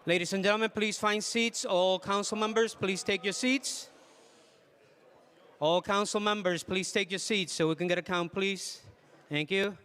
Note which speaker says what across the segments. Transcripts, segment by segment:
Speaker 1: Ladies and gentlemen, please find seats. All council members, please take your seats. All council members, please take your seats so we can get a count, please. Thank you.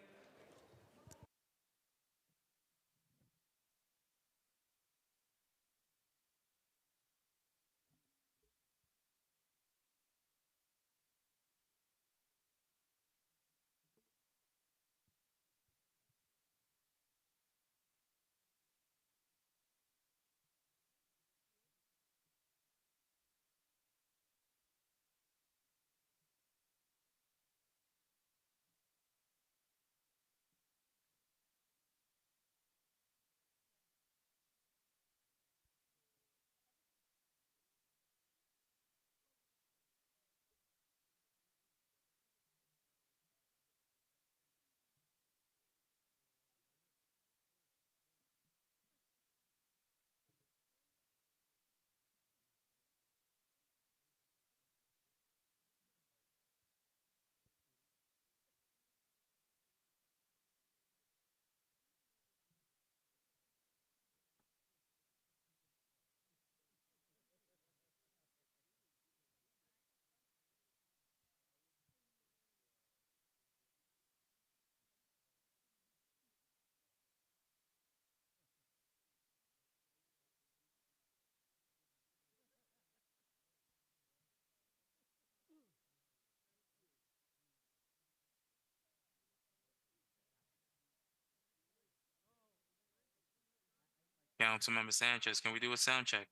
Speaker 2: Councilmember Sanchez, can we do a sound check?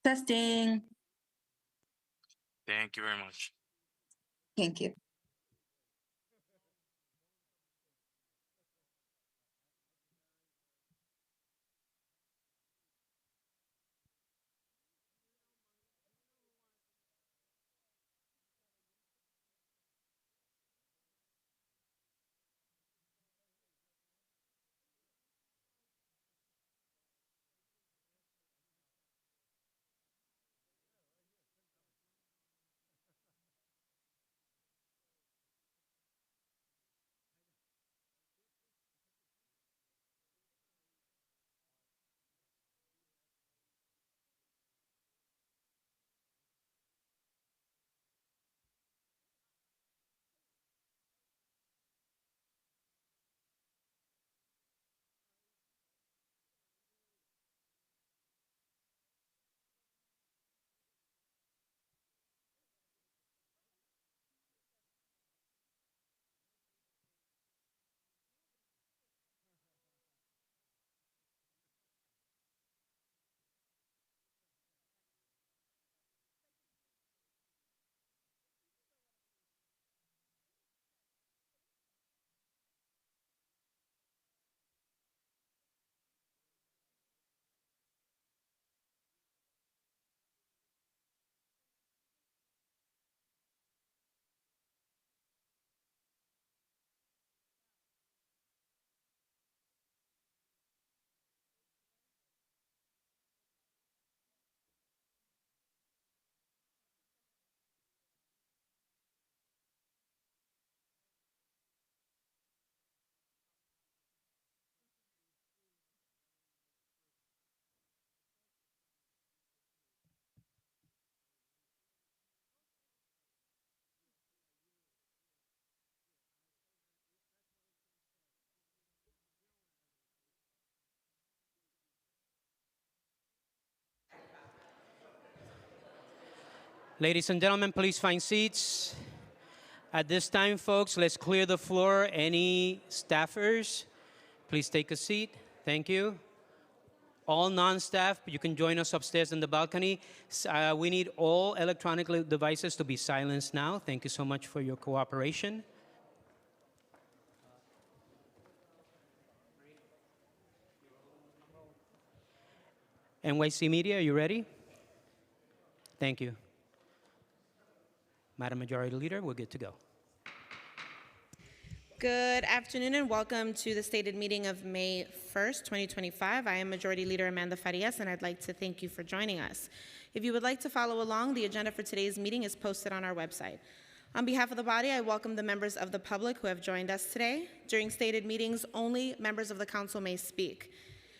Speaker 3: Testing.
Speaker 2: Thank you very much.
Speaker 3: Thank you.
Speaker 1: Ladies and gentlemen, please find seats. At this time, folks, let's clear the floor. Any staffers, please take a seat. Thank you. All non-staff, you can join us upstairs in the balcony. We need all electronic devices to be silenced now. Thank you so much for your cooperation. NYC Media, are you ready? Thank you. Madam Majority Leader, we're good to go.
Speaker 4: Good afternoon and welcome to the stated meeting of May 1st, 2025. I am Majority Leader Amanda Farias and I'd like to thank you for joining us. If you would like to follow along, the agenda for today's meeting is posted on our website. On behalf of the body, I welcome the members of the public who have joined us today. During stated meetings, only members of the council may speak.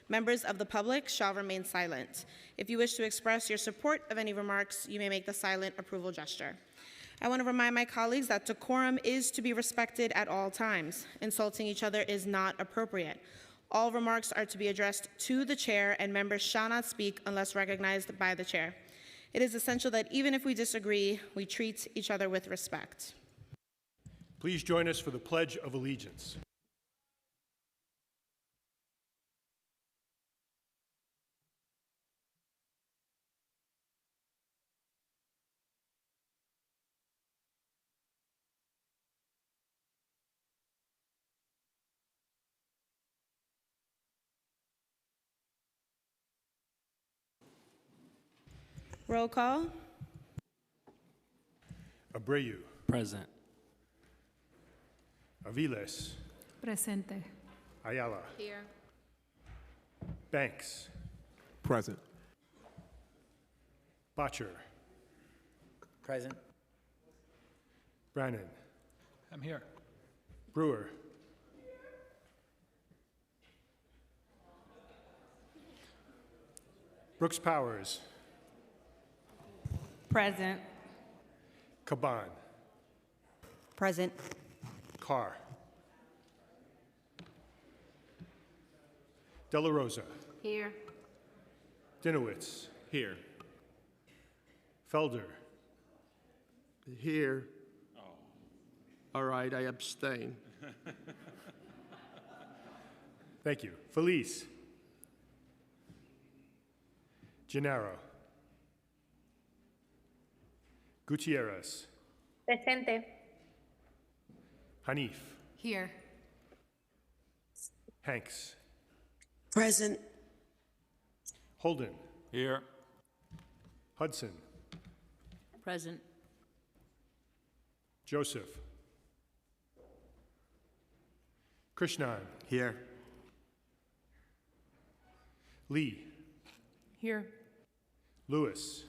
Speaker 4: Members of the public shall remain silent. If you wish to express your support of any remarks, you may make the silent approval gesture. I want to remind my colleagues that decorum is to be respected at all times. Insulting each other is not appropriate. All remarks are to be addressed to the chair, and members shall not speak unless recognized by the chair. It is essential that even if we disagree, we treat each other with respect.
Speaker 5: Please join us for the Pledge of Allegiance.
Speaker 4: Roll call.
Speaker 5: Abreu,
Speaker 6: Present.
Speaker 5: Aviles,
Speaker 7: Presente.
Speaker 5: Ayala,
Speaker 4: Here.
Speaker 5: Banks,
Speaker 6: Present.
Speaker 5: Botcher,
Speaker 8: Present.
Speaker 5: Brannan,
Speaker 6: I'm here.
Speaker 5: Brewer, Brooks Powers,
Speaker 7: Present.
Speaker 5: Caban,
Speaker 3: Present.
Speaker 5: Carr, De La Rosa,
Speaker 7: Here.
Speaker 5: Dinowitz,
Speaker 6: Here.
Speaker 5: Felder,
Speaker 9: Here. All right, I abstain.
Speaker 5: thank you, Felice, Gennaro, Gutierrez,
Speaker 7: Presente.
Speaker 5: Hanif,
Speaker 7: Here.
Speaker 5: Hanks,
Speaker 3: Present.
Speaker 5: Holden,
Speaker 6: Here.
Speaker 5: Hudson,
Speaker 7: Present.
Speaker 5: Joseph, Krishnan,
Speaker 6: Here.
Speaker 5: Lee,
Speaker 7: Here.
Speaker 5: Lewis,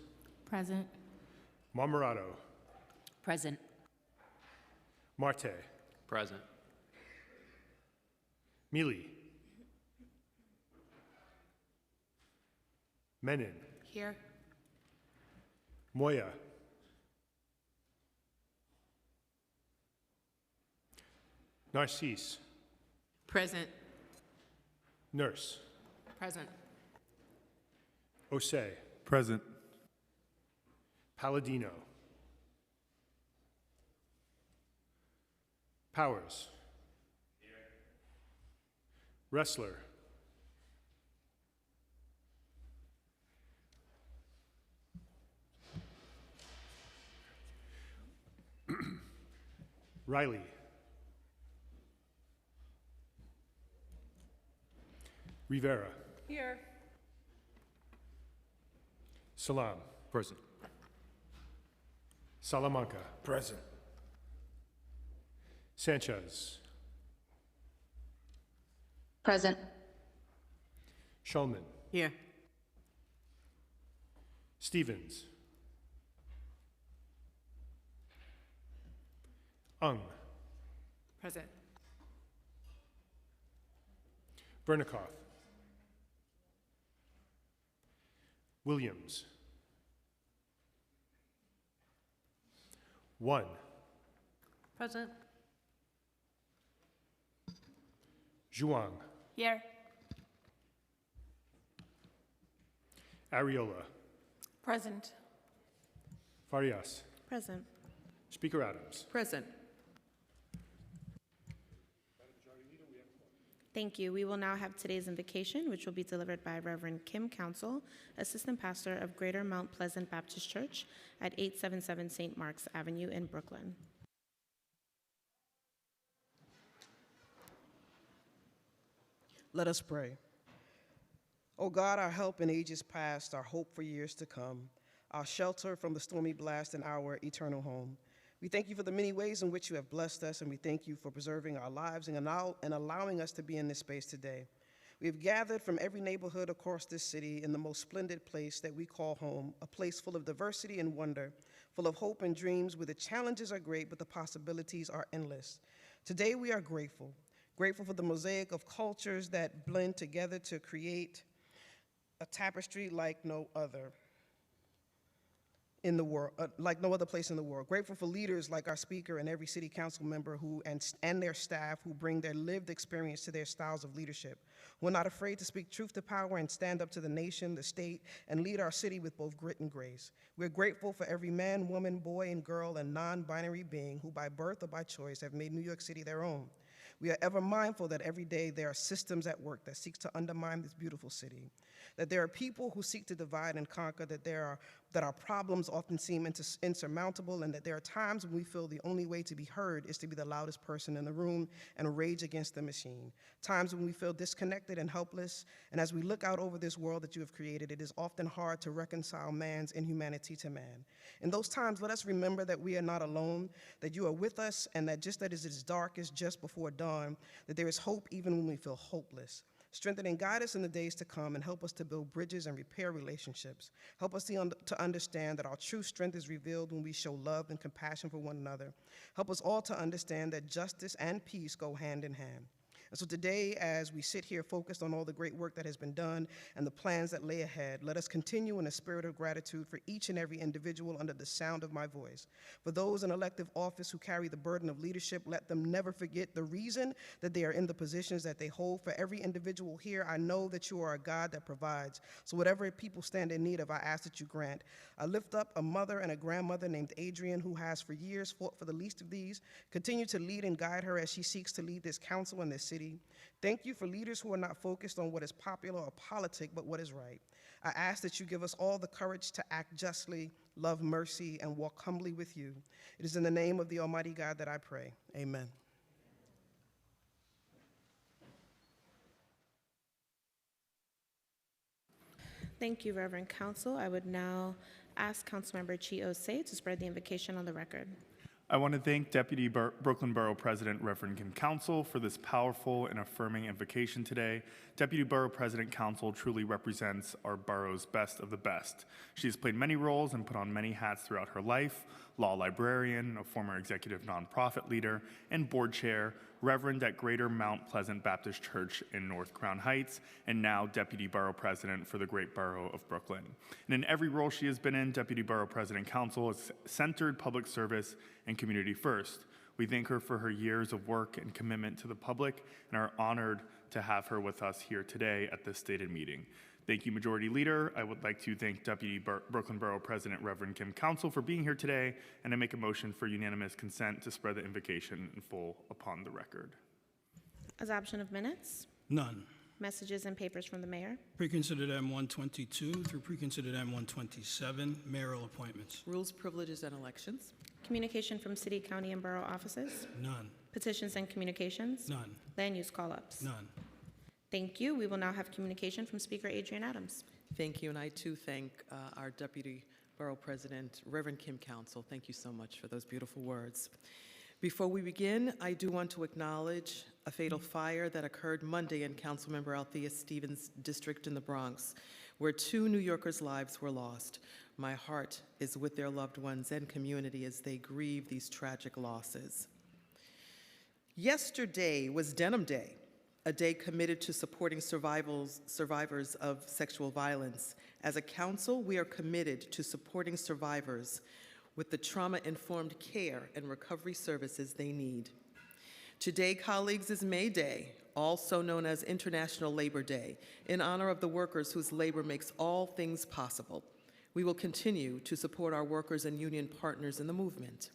Speaker 7: Present.
Speaker 5: Marmorato,
Speaker 7: Present.
Speaker 5: Marte,
Speaker 6: Present.
Speaker 5: Mealy, Menon,
Speaker 7: Here.
Speaker 5: Moya, Narcisse,
Speaker 7: Present.
Speaker 5: Nurse,
Speaker 7: Present.
Speaker 5: Osei,
Speaker 6: Present.
Speaker 5: Palladino, Powers, Wrestler, Riley, Rivera,
Speaker 7: Here.
Speaker 5: Salam,
Speaker 6: Present.
Speaker 5: Salamanca,
Speaker 9: Present.
Speaker 5: Sanchez,
Speaker 3: Present.
Speaker 5: Shulman,
Speaker 7: Here.
Speaker 5: Stevens, Ung,
Speaker 7: Present.
Speaker 5: Vernikoff, Williams, 1,
Speaker 7: Present.
Speaker 5: Zhuang,
Speaker 7: Here.
Speaker 5: Ariola,
Speaker 7: Present.
Speaker 5: Farias,
Speaker 4: Present.
Speaker 5: Speaker Adams.
Speaker 7: Present.
Speaker 4: Thank you. We will now have today's invocation, which will be delivered by Reverend Kim Council, Assistant Pastor of Greater Mount Pleasant Baptist Church at 877 St. Mark's Avenue in Brooklyn.
Speaker 10: Let us pray. O God, our help in ages past, our hope for years to come, our shelter from the stormy blast and our eternal home. We thank you for the many ways in which you have blessed us, and we thank you for preserving our lives and allowing us to be in this space today. We have gathered from every neighborhood across this city in the most splendid place that we call home, a place full of diversity and wonder, full of hope and dreams where the challenges are great, but the possibilities are endless. Today we are grateful for the mosaic of cultures that blend together to create a tapestry like no other in the world, like no other place in the world. Grateful for leaders like our speaker and every city council member and their staff who bring their lived experience to their styles of leadership. We're not afraid to speak truth to power and stand up to the nation, the state, and lead our city with both grit and grace. We're grateful for every man, woman, boy, and girl, and non-binary being who by birth or by choice have made New York City their own. We are ever mindful that every day there are systems at work that seek to undermine this beautiful city, that there are people who seek to divide and conquer, that our problems often seem insurmountable, and that there are times when we feel the only way to be heard is to be the loudest person in the room and rage against the machine. Times when we feel disconnected and helpless, and as we look out over this world that you have created, it is often hard to reconcile man's inhumanity to man. In those times, let us remember that we are not alone, that you are with us, and that just as it is darkest just before dawn, that there is hope even when we feel hopeless. Strengthen and guide us in the days to come and help us to build bridges and repair relationships. Help us to understand that our true strength is revealed when we show love and compassion for one another. Help us all to understand that justice and peace go hand in hand. And so today, as we sit here focused on all the great work that has been done and the plans that lay ahead, let us continue in a spirit of gratitude for each and every individual under the sound of my voice. For those in elective office who carry the burden of leadership, let them never forget the reason that they are in the positions that they hold. For every individual here, I know that you are a God that provides. So whatever people stand in need of, I ask that you grant. I lift up a mother and a grandmother named Adrian, who has for years fought for the least of these. Continue to lead and guide her as she seeks to lead this council and this city. Thank you for leaders who are not focused on what is popular or politic, but what is right. I ask that you give us all the courage to act justly, love mercy, and walk humbly with you. It is in the name of the Almighty God that I pray. Amen.
Speaker 4: Thank you, Reverend Counsel. I would now ask Councilmember Chi Osei to spread the invocation on the record.
Speaker 11: I want to thank Deputy Brooklyn Borough President Reverend Kim Counsel for this powerful and affirming invocation today. Deputy Borough President Counsel truly represents our borough's best of the best. She has played many roles and put on many hats throughout her life: law librarian, a former executive nonprofit leader, and board chair, Reverend at Greater Mount Pleasant Baptist Church in North Crown Heights, and now Deputy Borough President for the Great Borough of Brooklyn. And in every role she has been in, Deputy Borough President Counsel has centered public service and community first. We thank her for her years of work and commitment to the public and are honored to have her with us here today at this stated meeting. Thank you, Majority Leader. I would like to thank Deputy Brooklyn Borough President Reverend Kim Counsel for being here today, and I make a motion for unanimous consent to spread the invocation in full upon the record.
Speaker 4: Adoption of minutes.
Speaker 12: None.
Speaker 4: Messages and papers from the mayor.
Speaker 12: Preconsidered M122 through preconsidered M127, mayoral appointments.
Speaker 7: Rules, privileges, and elections.
Speaker 4: Communication from city, county, and borough offices.
Speaker 12: None.
Speaker 4: Petitions and communications.
Speaker 12: None.
Speaker 4: Land use call-ups.
Speaker 12: None.
Speaker 4: Thank you. We will now have communication from Speaker Adrian Adams.
Speaker 7: Thank you, and I too thank our Deputy Borough President, Reverend Kim Counsel. Thank you so much for those beautiful words. Before we begin, I do want to acknowledge a fatal fire that occurred Monday in Councilmember Althea Stevens' district in the Bronx, where 2 New Yorkers' lives were lost. My heart is with their loved ones and community as they grieve these tragic losses. Yesterday was Denim Day, a day committed to supporting survivors of sexual violence. As a council, we are committed to supporting survivors with the trauma-informed care and recovery services they need. Today, colleagues, is May Day, also known as International Labor Day, in honor of the workers whose labor makes all things possible. We will continue to support our workers and union partners in the movement.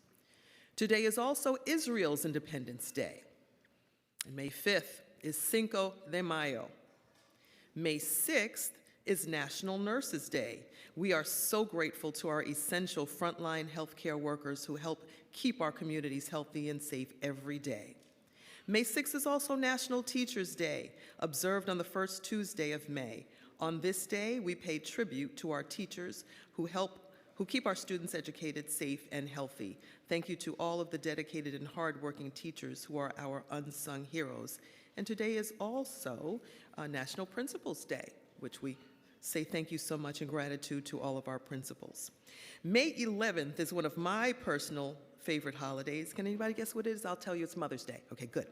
Speaker 7: Today is also Israel's Independence Day. And May 5th is Cinco de Mayo. May 6th is National Nurses Day. We are so grateful to our essential frontline healthcare workers who help keep our communities healthy and safe every day. May 6th is also National Teachers Day, observed on the first Tuesday of May. On this day, we pay tribute to our teachers who keep our students educated, safe, and healthy. Thank you to all of the dedicated and hardworking teachers who are our unsung heroes. And today is also National Principals Day, which we say thank you so much in gratitude to all of our principals. May 11th is one of my personal favorite holidays. Can anybody guess what it is? I'll tell you, it's Mother's Day. Okay, good.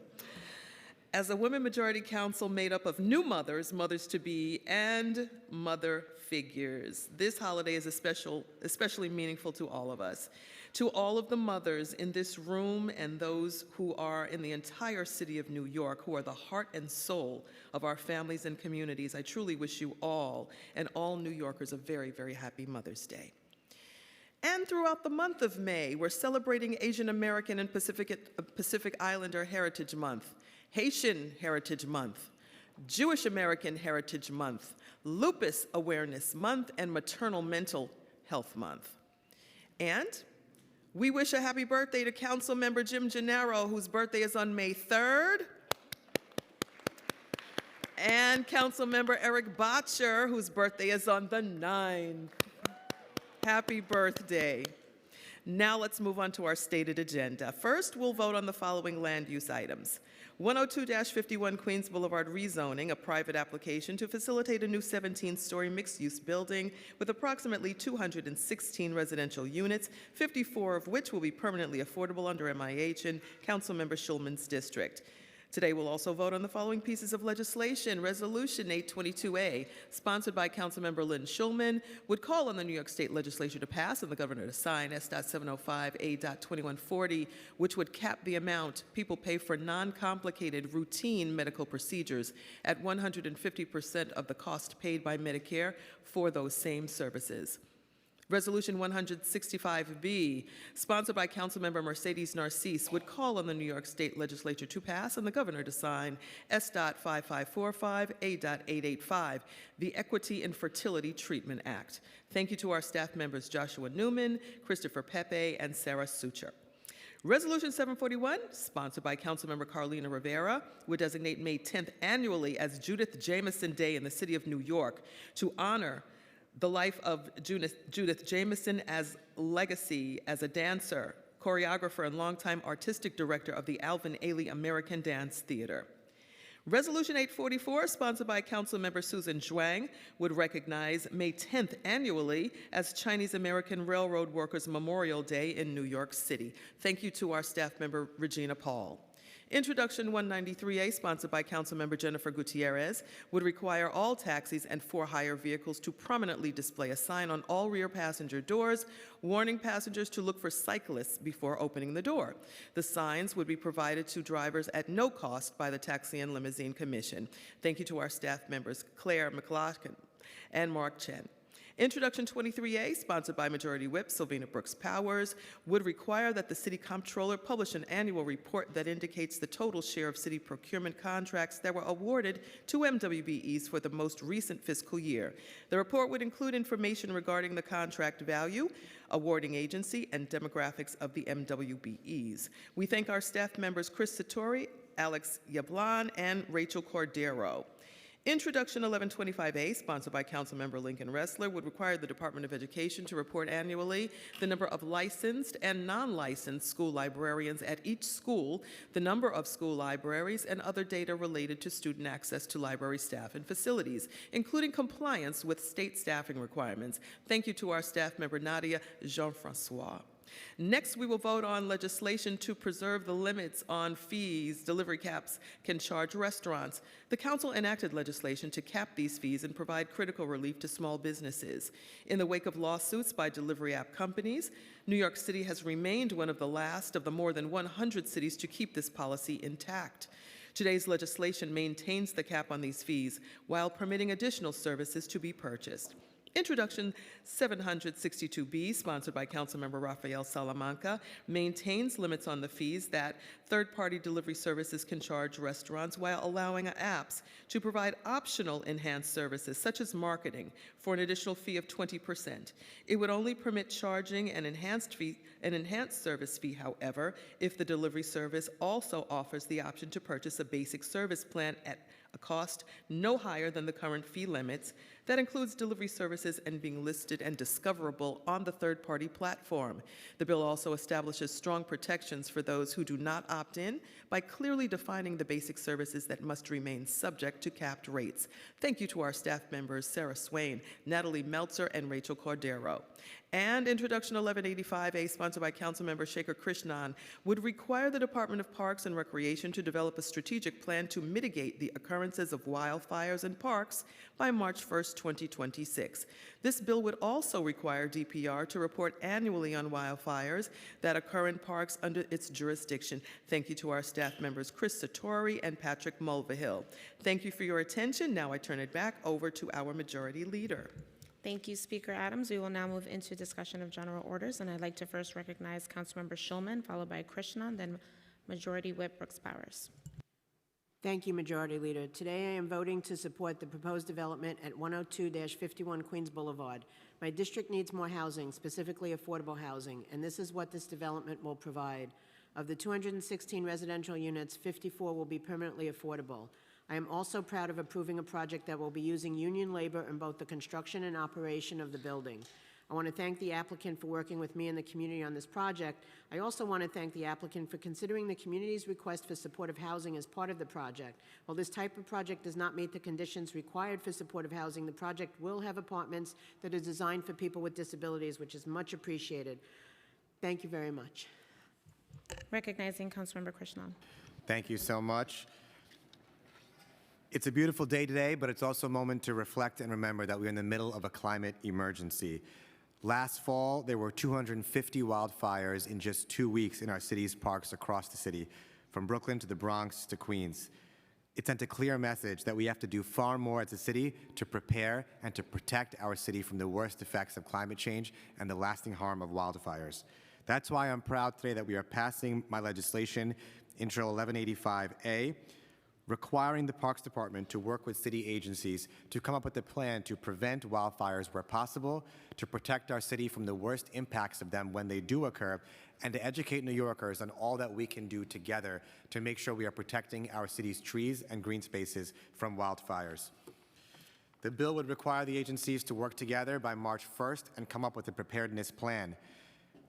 Speaker 7: As a women majority council made up of new mothers, mothers-to-be, and mother figures, this holiday is especially meaningful to all of us. To all of the mothers in this room and those who are in the entire city of New York, who are the heart and soul of our families and communities, I truly wish you all and all New Yorkers a very, very happy Mother's Day. And throughout the month of May, we're celebrating Asian American and Pacific Islander Heritage Month, Haitian Heritage Month, Jewish American Heritage Month, Lupus Awareness Month, and Maternal Mental Health Month. And we wish a happy birthday to Councilmember Jim Gennaro, whose birthday is on May 3rd, and Councilmember Eric Botcher, whose birthday is on the 9th. Happy birthday. Now let's move on to our stated agenda. First, we'll vote on the following land use items. 102-51 Queens Boulevard rezoning, a private application to facilitate a new 17-story mixed-use building with approximately 216 residential units, 54 of which will be permanently affordable under MIH in Councilmember Schulman's district. Today, we'll also vote on the following pieces of legislation. Resolution 822A, sponsored by Councilmember Lynn Schulman, would call on the New York State Legislature to pass and the Governor to sign S.705A.2140, which would cap the amount people pay for non-complicated routine medical procedures at 150% of the cost paid by Medicare for those same services. Resolution 165B, sponsored by Councilmember Mercedes Narcisse, would call on the New York State Legislature to pass and the Governor to sign S.5545A.885, the Equity in Fertility Treatment Act. Thank you to our staff members Joshua Newman, Christopher Pepe, and Sarah Sucher. Resolution 741, sponsored by Councilmember Carlina Rivera, would designate May 10th annually as Judith Jamison Day in the city of New York to honor the life of Judith Jamison as legacy as a dancer, choreographer, and longtime artistic director of the Alvin Ailey American Dance Theater. Resolution 844, sponsored by Councilmember Susan Zhuang, would recognize May 10th annually as Chinese American Railroad Workers Memorial Day in New York City. Thank you to our staff member, Regina Paul. Introduction 193A, sponsored by Councilmember Jennifer Gutierrez, would require all taxis and for-hire vehicles to prominently display a sign on all rear passenger doors, warning passengers to look for cyclists before opening the door. The signs would be provided to drivers at no cost by the Taxi and Limousine Commission. Thank you to our staff members, Claire McLaughlin and Mark Chen. Introduction 23A, sponsored by Majority Whip Sylvina Brooks Powers, would require that the City Comptroller publish an annual report that indicates the total share of city procurement contracts that were awarded to MWBEs for the most recent fiscal year. The report would include information regarding the contract value, awarding agency, and demographics of the MWBEs. We thank our staff members Chris Satori, Alex Yablon, and Rachel Cordero. Introduction 1125A, sponsored by Councilmember Lincoln Ressler, would require the Department of Education to report annually the number of licensed and non-licensed school librarians at each school, the number of school libraries, and other data related to student access to library staff and facilities, including compliance with state staffing requirements. Thank you to our staff member Nadia Jean-Francois. Next, we will vote on legislation to preserve the limits on fees delivery caps can charge restaurants. The Council enacted legislation to cap these fees and provide critical relief to small businesses. In the wake of lawsuits by delivery app companies, New York City has remained one of the last of the more than 100 cities to keep this policy intact. Today's legislation maintains the cap on these fees while permitting additional services to be purchased. Introduction 762B, sponsored by Councilmember Rafael Salamanca, maintains limits on the fees that third-party delivery services can charge restaurants while allowing apps to provide optional enhanced services, such as marketing, for an additional fee of 20%. It would only permit charging an enhanced service fee, however, if the delivery service also offers the option to purchase a basic service plan at a cost no higher than the current fee limits That includes delivery services and being listed and discoverable on the third-party platform. The bill also establishes strong protections for those who do not opt in by clearly defining the basic services that must remain subject to capped rates. Thank you to our staff members, Sarah Swain, Natalie Meltzer, and Rachel Cordero. And Introduction 1185A, sponsored by Councilmember Shekhar Krishnan, would require the Department of Parks and Recreation to develop a strategic plan to mitigate the occurrences of wildfires in parks by March 1st, 2026. This bill would also require DPR to report annually on wildfires that occur in parks under its jurisdiction. Thank you to our staff members, Chris Satori and Patrick Mulvihill. Thank you for your attention. Now I turn it back over to our Majority Leader.
Speaker 4: Thank you, Speaker Adams. We will now move into discussion of general orders, and I'd like to first recognize Councilmember Shulman, followed by Krishnan, then Majority Whip Brooks Powers.
Speaker 13: Thank you, Majority Leader. Today I am voting to support the proposed development at 102-51 Queens Boulevard. My district needs more housing, specifically affordable housing, and this is what this development will provide. Of the 216 residential units, 54 will be permanently affordable. I am also proud of approving a project that will be using union labor in both the construction and operation of the building. I want to thank the applicant for working with me and the community on this project. I also want to thank the applicant for considering the community's request for supportive housing as part of the project. While this type of project does not meet the conditions required for supportive housing, the project will have apartments that are designed for people with disabilities, which is much appreciated. Thank you very much.
Speaker 4: Recognizing Councilmember Krishnan.
Speaker 14: Thank you so much. It's a beautiful day today, but it's also a moment to reflect and remember that we're in the middle of a climate emergency. Last fall, there were 250 wildfires in just 2 weeks in our city's parks across the city, from Brooklyn to the Bronx to Queens. It sent a clear message that we have to do far more as a city to prepare and to protect our city from the worst effects of climate change and the lasting harm of wildfires. That's why I'm proud today that we are passing my legislation, Intro 1185A, requiring the Parks Department to work with city agencies to come up with a plan to prevent wildfires where possible, to protect our city from the worst impacts of them when they do occur, and to educate New Yorkers on all that we can do together to make sure we are protecting our city's trees and green spaces from wildfires. The bill would require the agencies to work together by March 1st and come up with a preparedness plan,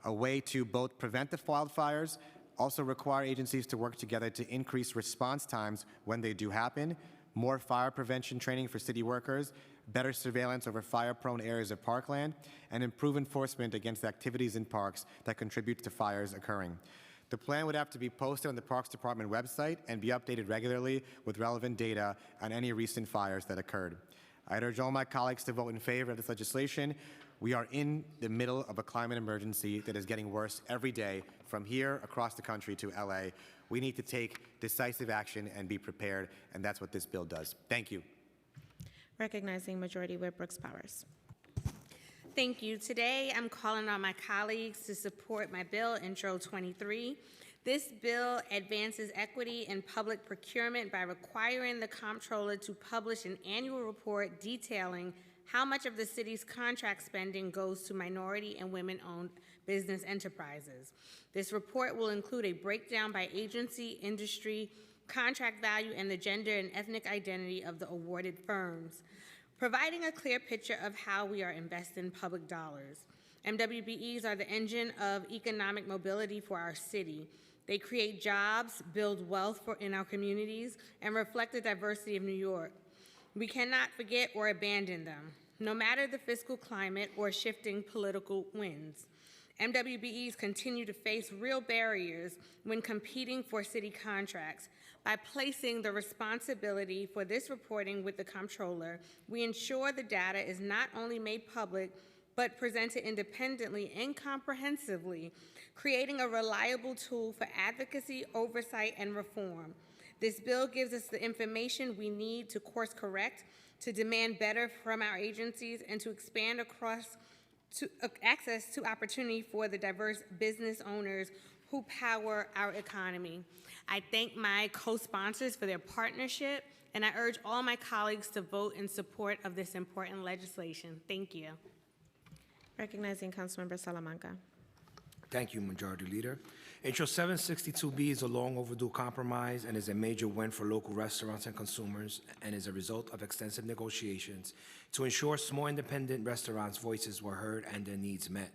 Speaker 14: a way to both prevent the wildfires, also require agencies to work together to increase response times when they do happen, more fire prevention training for city workers, better surveillance over fire-prone areas of parkland, and improve enforcement against activities in parks that contribute to fires occurring. The plan would have to be posted on the Parks Department website and be updated regularly with relevant data on any recent fires that occurred. I'd urge all my colleagues to vote in favor of this legislation. We are in the middle of a climate emergency that is getting worse every day, from here across the country to LA. We need to take decisive action and be prepared, and that's what this bill does. Thank you.
Speaker 4: Recognizing Majority Whip Brooks Powers.
Speaker 15: Thank you. Today, I'm calling on my colleagues to support my bill, Intro 23. This bill advances equity in public procurement by requiring the comptroller to publish an annual report detailing how much of the city's contract spending goes to minority and women-owned business enterprises. This report will include a breakdown by agency, industry, contract value, and the gender and ethnic identity of the awarded firms, providing a clear picture of how we are investing public dollars. MWBEs are the engine of economic mobility for our city. They create jobs, build wealth in our communities, and reflect the diversity of New York. We cannot forget or abandon them, no matter the fiscal climate or shifting political winds. MWBEs continue to face real barriers when competing for city contracts. By placing the responsibility for this reporting with the comptroller, we ensure the data is not only made public, but presented independently and comprehensively, creating a reliable tool for advocacy, oversight, and reform. This bill gives us the information we need to course correct, to demand better from our agencies, and to expand across access to opportunity for the diverse business owners who power our economy. I thank my co-sponsors for their partnership, and I urge all my colleagues to vote in support of this important legislation. Thank you.
Speaker 4: Recognizing Councilmember Salamanca.
Speaker 8: Thank you, Majority Leader. Intro 762B is a long overdue compromise and is a major win for local restaurants and consumers and is a result of extensive negotiations to ensure small independent restaurants' voices were heard and their needs met.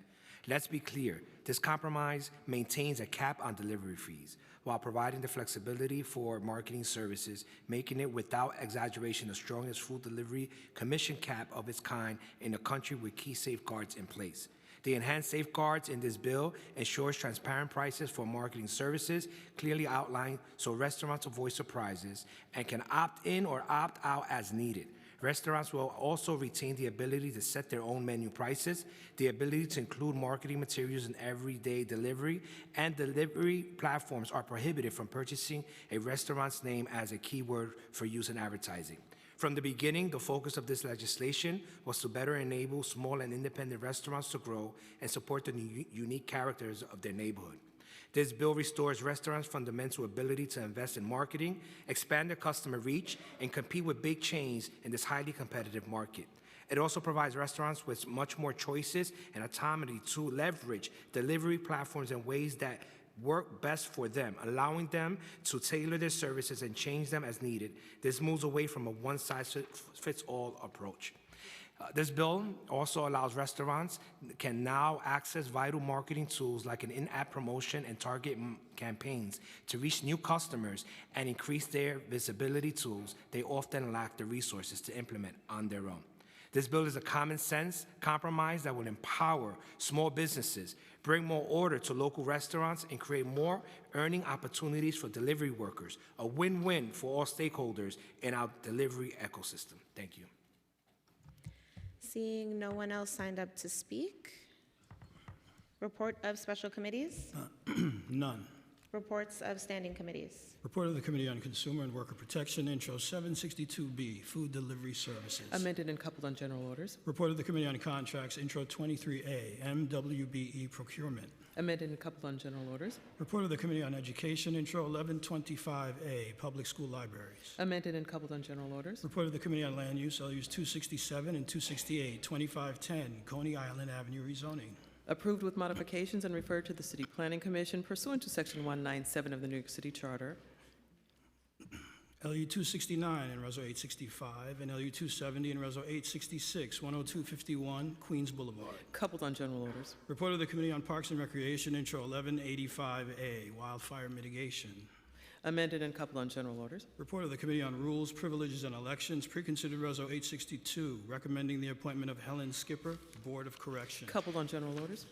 Speaker 8: Let's be clear, this compromise maintains a cap on delivery fees while providing the flexibility for marketing services, making it without exaggeration the strongest food delivery commission cap of its kind in the country with key safeguards in place. The enhanced safeguards in this bill ensures transparent prices for marketing services, clearly outlined so restaurants avoid surprises and can opt in or opt out as needed. Restaurants will also retain the ability to set their own menu prices, the ability to include marketing materials in everyday delivery, and delivery platforms are prohibited from purchasing a restaurant's name as a keyword for use in advertising. From the beginning, the focus of this legislation was to better enable small and independent restaurants to grow and support the unique characters of their neighborhood. This bill restores restaurants' fundamental ability to invest in marketing, expand their customer reach, and compete with big chains in this highly competitive market. It also provides restaurants with much more choices and autonomy to leverage delivery platforms in ways that work best for them, allowing them to tailor their services and change them as needed. This moves away from a one-size-fits-all approach. This bill also allows restaurants can now access vital marketing tools like an in-app promotion and target campaigns to reach new customers and increase their visibility tools they often lack the resources to implement on their own. This bill is a common sense compromise that will empower small businesses, bring more order to local restaurants, and create more earning opportunities for delivery workers, a win-win for all stakeholders in our delivery ecosystem. Thank you.
Speaker 4: Seeing no one else signed up to speak. Report of special committees.
Speaker 12: None.
Speaker 4: Reports of standing committees.
Speaker 12: Report of the Committee on Consumer and Worker Protection, Intro 762B, Food Delivery Services.
Speaker 7: Amended and coupled on general orders.
Speaker 12: Report of the Committee on Contracts, Intro 23A, MWBE Procurement.
Speaker 7: Amended and coupled on general orders.
Speaker 12: Report of the Committee on Education, Intro 1125A, Public School Libraries.
Speaker 7: Amended and coupled on general orders.
Speaker 12: Report of the Committee on Land Use, LUs 267 and 268, 2510, Coney Island Avenue rezoning.
Speaker 7: Approved with modifications and referred to the City Planning Commission pursuant to Section 197 of the New York City Charter.
Speaker 12: LU 269 and Reso 865, and LU 270 and Reso 866, 10251 Queens Boulevard.
Speaker 7: Coupled on general orders.
Speaker 12: Report of the Committee on Parks and Recreation, Intro 1185A, Wildfire Mitigation.
Speaker 7: Amended and coupled on general orders.
Speaker 12: Report of the Committee on Rules, Privileges, and Elections, Preconsidered Reso 862, recommending the appointment of Helen Skipper, Board of Correction.
Speaker 7: Coupled on general orders.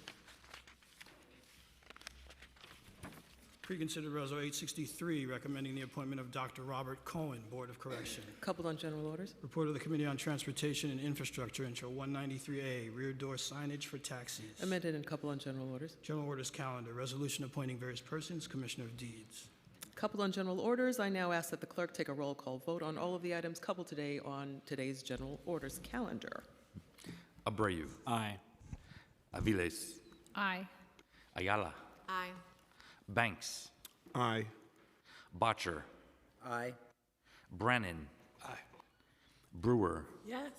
Speaker 12: Preconsidered Reso 863, recommending the appointment of Dr. Robert Cohen, Board of Correction.
Speaker 7: Coupled on general orders.
Speaker 12: Report of the Committee on Transportation and Infrastructure, Intro 193A, rear door signage for taxis.
Speaker 7: Amended and coupled on general orders.
Speaker 12: General Orders Calendar, resolution appointing various persons, Commissioner of Deeds.
Speaker 7: Coupled on general orders, I now ask that the clerk take a roll call vote on all of the items coupled today on today's general orders calendar.
Speaker 6: Abreu.
Speaker 12: Aye.
Speaker 6: Aviles.
Speaker 3: Aye.
Speaker 6: Ayala.
Speaker 3: Aye.
Speaker 6: Banks.
Speaker 9: Aye.
Speaker 6: Botcher.
Speaker 8: Aye.
Speaker 6: Brannon.
Speaker 12: Aye.
Speaker 6: Brewer.
Speaker 3: Yes.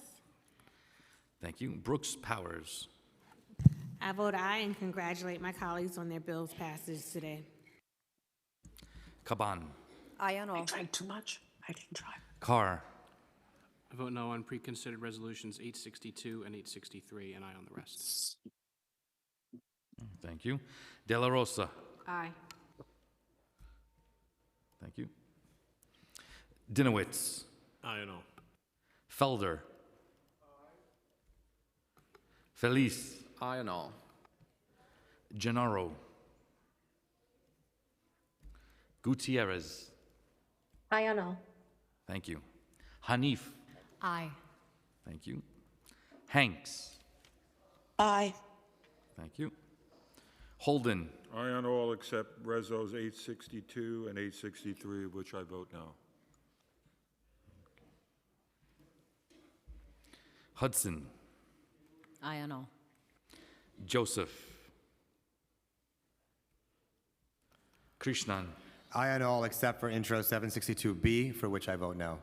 Speaker 6: Thank you. Brooks Powers.
Speaker 15: I vote aye and congratulate my colleagues on their bill's passage today.
Speaker 6: Caban.
Speaker 3: Aye on all.
Speaker 8: Drank too much. I didn't try.
Speaker 6: Carr. I vote no on preconsidered resolutions 862 and 863, and aye on the rest. Thank you. De La Rosa.
Speaker 3: Aye.
Speaker 6: Thank you. Dinowitz.
Speaker 9: Aye and all.
Speaker 6: Felder. Felice.
Speaker 9: Aye and all.
Speaker 6: Gennaro. Gutierrez.
Speaker 3: Aye on all.
Speaker 6: Thank you. Hanif.
Speaker 3: Aye.
Speaker 6: Thank you. Hanks.
Speaker 3: Aye.
Speaker 6: Thank you. Holden.
Speaker 16: Aye on all except Resos 862 and 863, which I vote no.
Speaker 6: Hudson.
Speaker 3: Aye on all.
Speaker 6: Joseph. Krishnan.
Speaker 14: Aye on all except for Intro 762B, for which I vote no.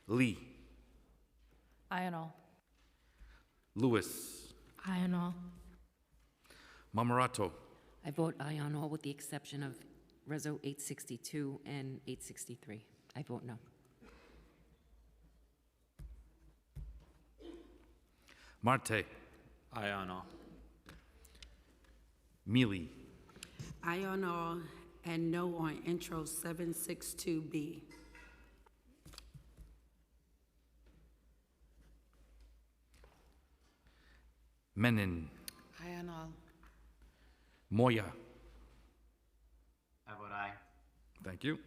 Speaker 6: Lee.
Speaker 3: Aye on all.
Speaker 6: Lewis.
Speaker 3: Aye on all.
Speaker 6: Mamarato.
Speaker 17: I vote aye on all with the exception of Reso 862 and 863. I vote no.
Speaker 6: Marte.
Speaker 18: Aye on all.
Speaker 6: Mealy.
Speaker 19: Aye on all and no on intro 762B.
Speaker 6: Menon.
Speaker 19: Aye on all.
Speaker 6: Moya.
Speaker 18: I vote aye.
Speaker 6: Thank you.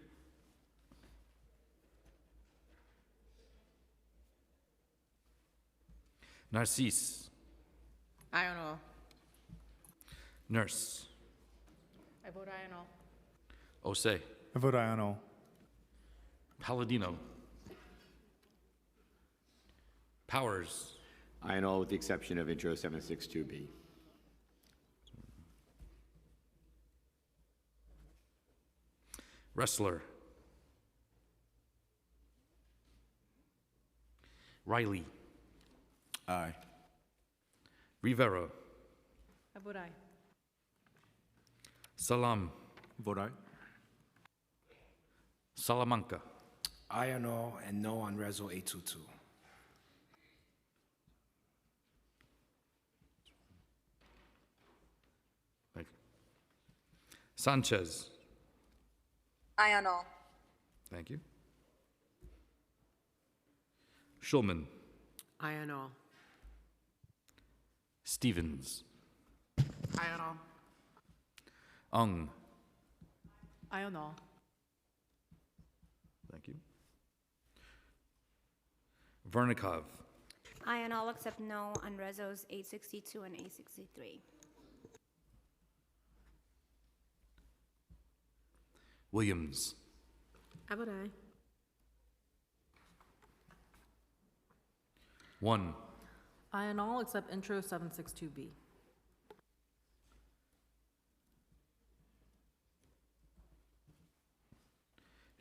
Speaker 6: Narcisse.
Speaker 19: Aye on all.
Speaker 6: Nurse.
Speaker 19: I vote aye on all.
Speaker 6: Osei.
Speaker 11: I vote aye on all.
Speaker 6: Palladino. Powers.
Speaker 18: Aye on all with the exception of intro 762B.
Speaker 6: Wrestler. Riley.
Speaker 18: Aye.
Speaker 6: Rivera.
Speaker 19: I vote aye.
Speaker 6: Salam.
Speaker 18: Vote aye.
Speaker 6: Salamanca.
Speaker 8: Aye on all and no on Reso 822.
Speaker 6: Thank you. Sanchez.
Speaker 3: Aye on all.
Speaker 6: Thank you. Schulman.
Speaker 13: Aye on all.
Speaker 6: Stevens.
Speaker 19: Aye on all.
Speaker 6: Ung.
Speaker 19: Aye on all.
Speaker 6: Thank you. Vernikov.
Speaker 3: Aye on all except no on Resos 862 and 863.
Speaker 6: Williams.
Speaker 19: I vote aye.
Speaker 6: 1.
Speaker 19: Aye on all except intro 762B.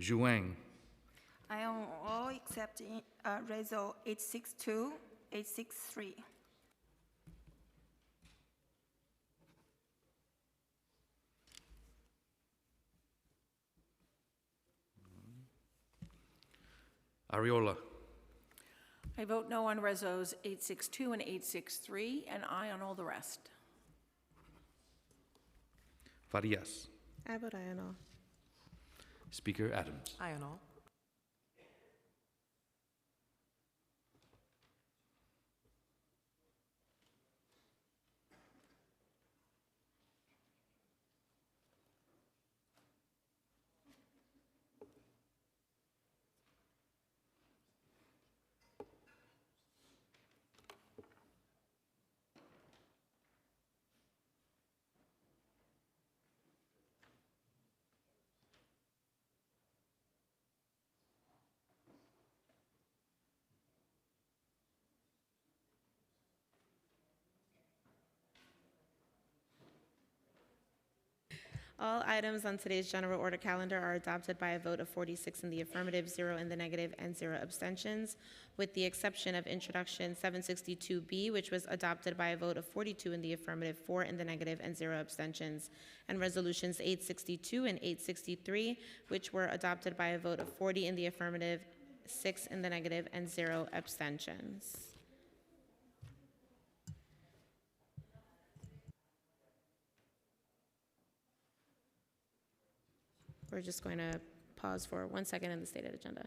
Speaker 6: Zhuang.
Speaker 3: Aye on all except Reso 862, 863.
Speaker 6: Ariola.
Speaker 19: I vote no on Resos 862 and 863, and aye on all the rest.
Speaker 6: Farias.
Speaker 4: I vote aye on all.
Speaker 6: Speaker Adams.
Speaker 19: Aye on all.
Speaker 4: All items on today's general order calendar are adopted by a vote of 46 in the affirmative, 0 in the negative, and 0 abstentions, with the exception of introduction 762B, which was adopted by a vote of 42 in the affirmative, 4 in the negative, and 0 abstentions, and resolutions 862 and 863, which were adopted by a vote of 40 in the affirmative, 6 in the negative, and 0 abstentions. We're just going to pause for 1 second in the stated agenda.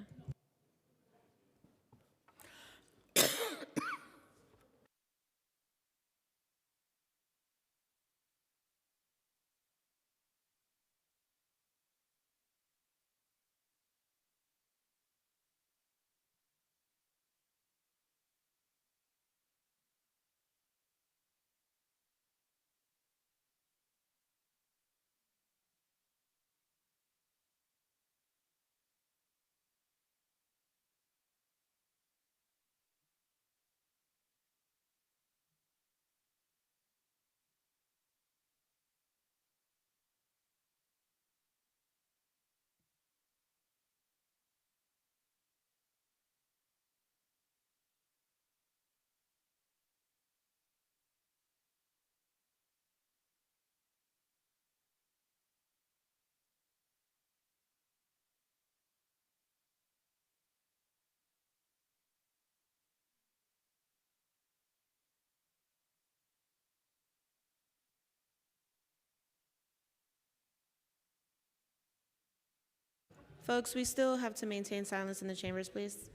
Speaker 4: Folks, we still have to maintain silence in the chambers, please.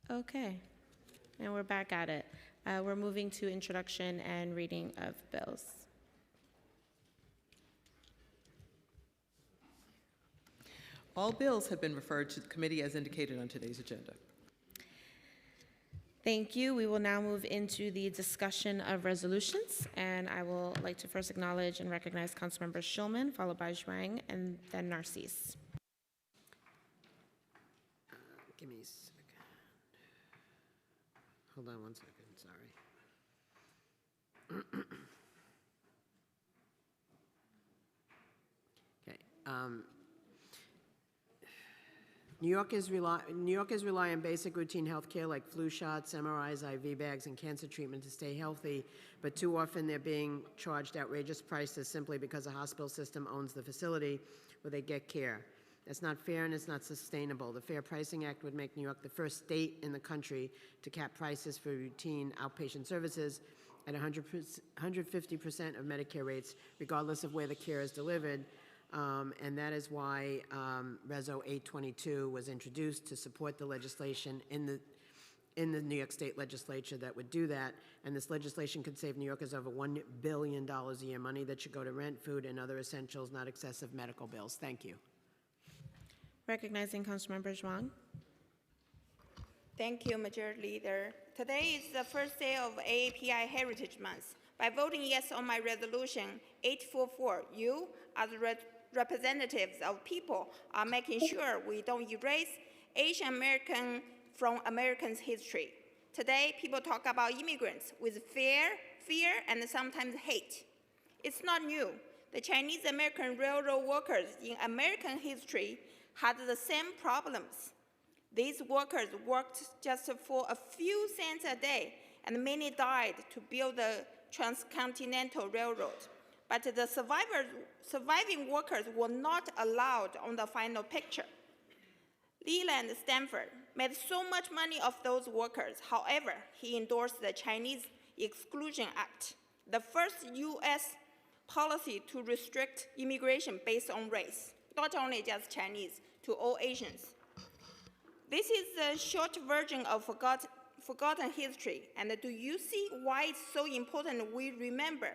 Speaker 4: Okay, and we're back at it. We're moving to introduction and reading of bills.
Speaker 7: All bills have been referred to the committee as indicated on today's agenda.
Speaker 4: Thank you. We will now move into the discussion of resolutions, and I will like to first acknowledge and recognize Councilmember Schulman, followed by Zhuang, and then Narcisse.
Speaker 13: Give me a second. Hold on one second, sorry. Okay. New Yorkers rely on basic routine health care like flu shots, MRIs, IV bags, and cancer treatment to stay healthy, but too often they're being charged outrageous prices simply because a hospital system owns the facility where they get care. That's not fair and it's not sustainable. The Fair Pricing Act would make New York the first state in the country to cap prices for routine outpatient services at 150% of Medicare rates, regardless of where the care is delivered. And that is why Reso 822 was introduced to support the legislation in the New York State Legislature that would do that. And this legislation could save New Yorkers over $1 billion a year, money that should go to rent, food, and other essentials, not excessive medical bills. Thank you.
Speaker 4: Recognizing Councilmember Zhuang.
Speaker 20: Thank you, Majority Leader. Today is the first day of AAPI Heritage Month. By voting yes on my resolution 844, you, as representatives of people, are making sure we don't erase Asian American from Americans' history. Today, people talk about immigrants with fear, and sometimes hate. It's not new. The Chinese American railroad workers in American history had the same problems. These workers worked just for a few cents a day, and many died to build the Transcontinental Railroad. But the surviving workers were not allowed on the final picture. Leland Stanford made so much money off those workers. However, he endorsed the Chinese Exclusion Act, the first U.S. policy to restrict immigration based on race, not only just Chinese, to all Asians. This is a short version of forgotten history, and do you see why it's so important we remember?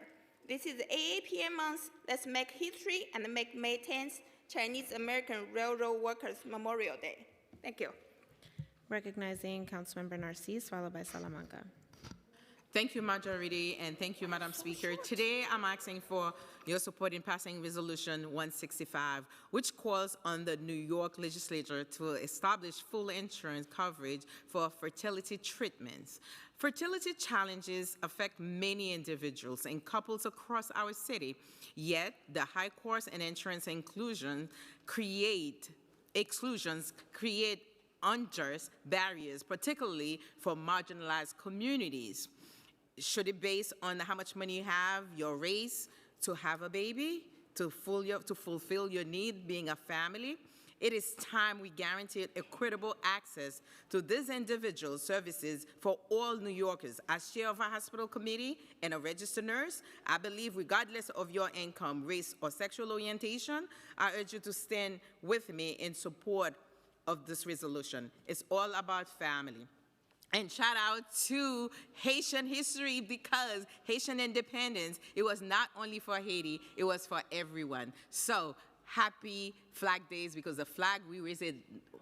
Speaker 20: This is AAPI month. Let's make history and make May 10th Chinese American Railroad Workers Memorial Day. Thank you.
Speaker 4: Recognizing Councilmember Narcisse, followed by Salamanca.
Speaker 21: Thank you, Majority, and thank you, Madam Speaker. Today, I'm asking for your support in passing Resolution 165, which calls on the New York Legislature to establish full insurance coverage for fertility treatments. Fertility challenges affect many individuals and couples across our city, yet the high costs and insurance exclusions create unjust barriers, particularly for marginalized communities. Should it base on how much money you have, your race, to have a baby, to fulfill your need being a family? It is time we guaranteed equitable access to these individual services for all New Yorkers. As chair of our hospital committee and a registered nurse, I believe regardless of your income, race, or sexual orientation, I urge you to stand with me in support of this resolution. It's all about family. And shout out to Haitian history, because Haitian independence, it was not only for Haiti, it was for everyone. So happy Flag Days, because the flag, we raise it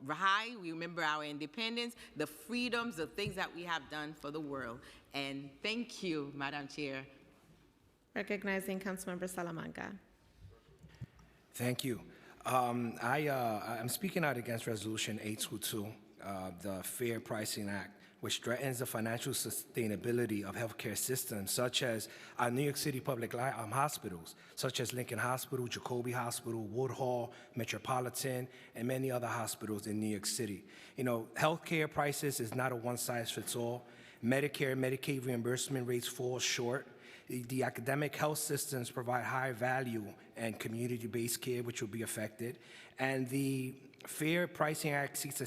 Speaker 21: high, we remember our independence, the freedoms, the things that we have done for the world. And thank you, Madam Chair.
Speaker 4: Recognizing Councilmember Salamanca.
Speaker 8: Thank you. I'm speaking out against Resolution 822, the Fair Pricing Act, which threatens the financial sustainability of healthcare systems, such as our New York City public hospitals, such as Lincoln Hospital, Jacoby Hospital, Woodhall, Metropolitan, and many other hospitals in New York City. You know, healthcare prices is not a one-size-fits-all. Medicare and Medicaid reimbursement rates fall short. The academic health systems provide high value and community-based care, which will be affected. And the Fair Pricing Act seeks to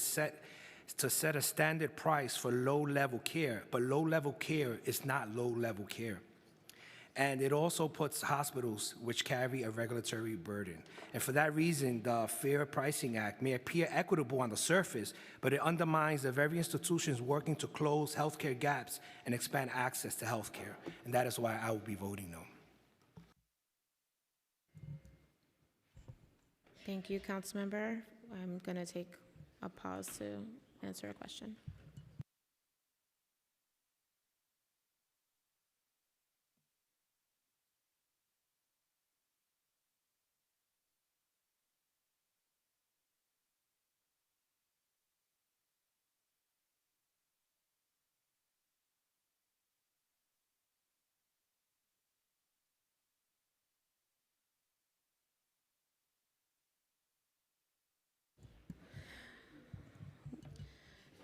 Speaker 8: set a standard price for low-level care, but low-level care is not low-level care. And it also puts hospitals which carry a regulatory burden. And for that reason, the Fair Pricing Act may appear equitable on the surface, but it undermines the very institutions working to close healthcare gaps and expand access to healthcare. And that is why I will be voting no.
Speaker 4: Thank you, Councilmember. I'm going to take a pause to answer a question.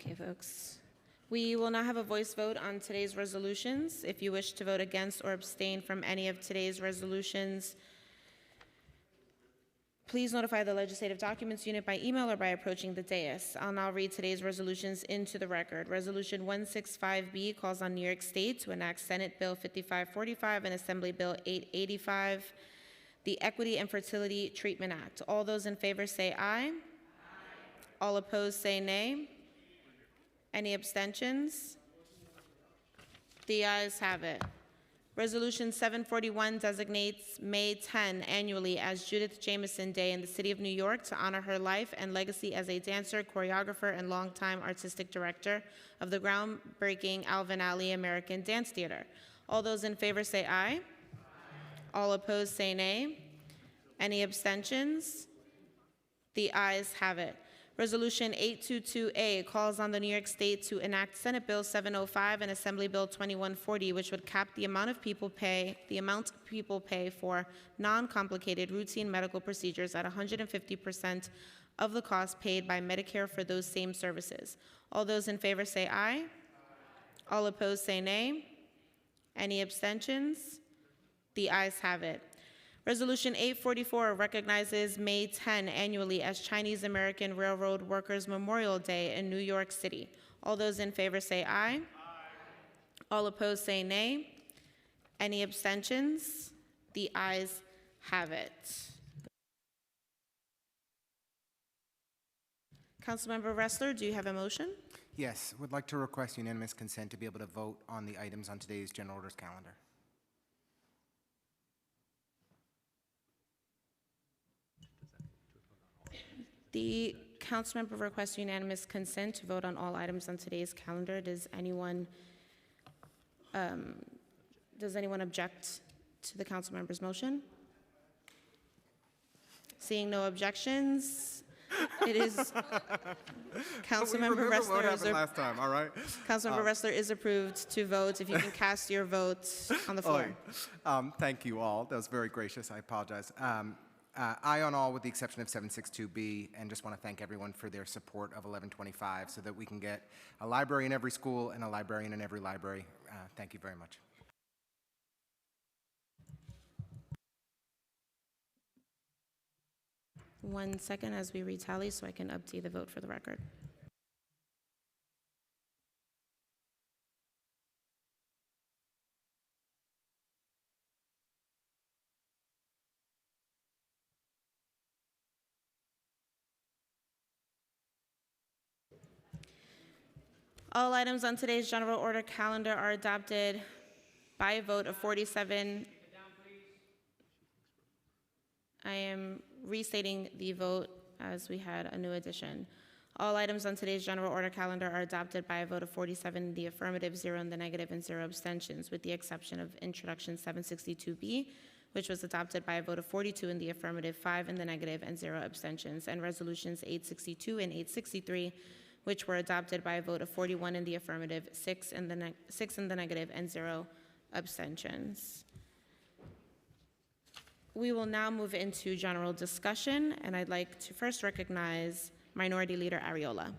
Speaker 4: Okay, folks. We will now have a voice vote on today's resolutions. If you wish to vote against or abstain from any of today's resolutions, please notify the Legislative Documents Unit by email or by approaching the dais. I'll now read today's resolutions into the record. Resolution 165B calls on New York State to enact Senate Bill 5545 and Assembly Bill 885, the Equity and Fertility Treatment Act. All those in favor say aye. All opposed say nay. Any abstentions? The ayes have it. Resolution 741 designates May 10 annually as Judith Jamison Day in the City of New York to honor her life and legacy as a dancer, choreographer, and longtime artistic director of the groundbreaking Alvin Ailey American Dance Theater. All those in favor say aye. All opposed say nay. Any abstentions? The ayes have it. Resolution 822A calls on the New York State to enact Senate Bill 705 and Assembly Bill 2140, which would cap the amount people pay for non-complicated routine medical procedures at 150% of the cost paid by Medicare for those same services. All those in favor say aye. All opposed say nay. Any abstentions? The ayes have it. Resolution 844 recognizes May 10 annually as Chinese American Railroad Workers Memorial Day in New York City. All those in favor say aye. All opposed say nay. Any abstentions? The ayes have it. Councilmember Ressler, do you have a motion?
Speaker 2: Yes, would like to request unanimous consent to be able to vote on the items on today's general orders calendar.
Speaker 4: The councilmember requests unanimous consent to vote on all items on today's calendar. Does anyone object to the councilmember's motion? Seeing no objections, it is Councilmember Ressler
Speaker 2: last time, all right?
Speaker 4: Councilmember Ressler is approved to vote. If you can cast your vote on the floor.
Speaker 2: Thank you all. That was very gracious. I apologize. Aye on all with the exception of 762B, and just want to thank everyone for their support of 1125 so that we can get a library in every school and a librarian in every library. Thank you very much.
Speaker 4: One second as we retally so I can update the vote for the record. All items on today's general order calendar are adopted by a vote of 47. I am restating the vote as we had a new addition. All items on today's general order calendar are adopted by a vote of 47 in the affirmative, 0 in the negative, and 0 abstentions, with the exception of Introduction 762B, which was adopted by a vote of 42 in the affirmative, 5 in the negative, and 0 abstentions, and Resolutions 862 and 863, which were adopted by a vote of 41 in the affirmative, 6 in the negative, and 0 abstentions. We will now move into general discussion, and I'd like to first recognize Minority Leader Arriola.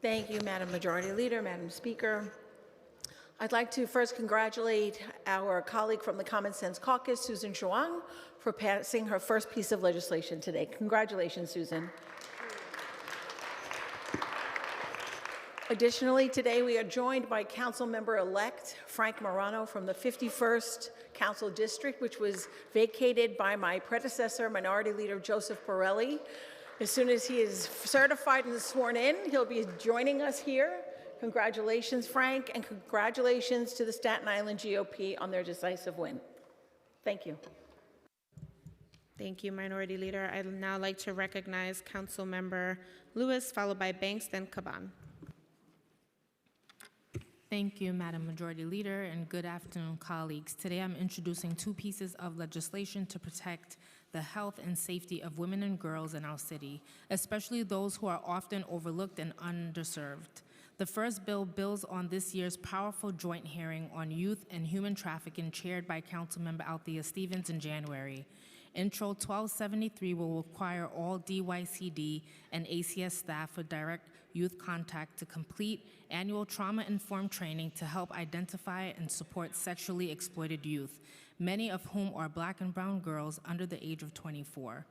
Speaker 19: Thank you, Madam Majority Leader, Madam Speaker. I'd like to first congratulate our colleague from the Common Sense Caucus, Susan Zhuang, for passing her first piece of legislation today. Congratulations, Susan. Additionally, today we are joined by Council Member-elect Frank Morano from the 51st Council District, which was vacated by my predecessor, Minority Leader Joseph Borelli. As soon as he is certified and sworn in, he'll be joining us here. Congratulations, Frank, and congratulations to the Staten Island GOP on their decisive win. Thank you.
Speaker 4: Thank you, Minority Leader. I'd now like to recognize Council Member Lewis, followed by Banks, then Caban.
Speaker 1: Thank you, Madam Majority Leader, and good afternoon, colleagues. Today I'm introducing two pieces of legislation to protect the health and safety of women and girls in our city, especially those who are often overlooked and underserved. The first bill builds on this year's powerful joint hearing on youth and human trafficking chaired by Councilmember Althea Stevens in January. Intro 1273 will require all DYCD and ACS staff with direct youth contact to complete annual trauma-informed training to help identify and support sexually exploited youth, many of whom are Black and brown girls under the age of 24.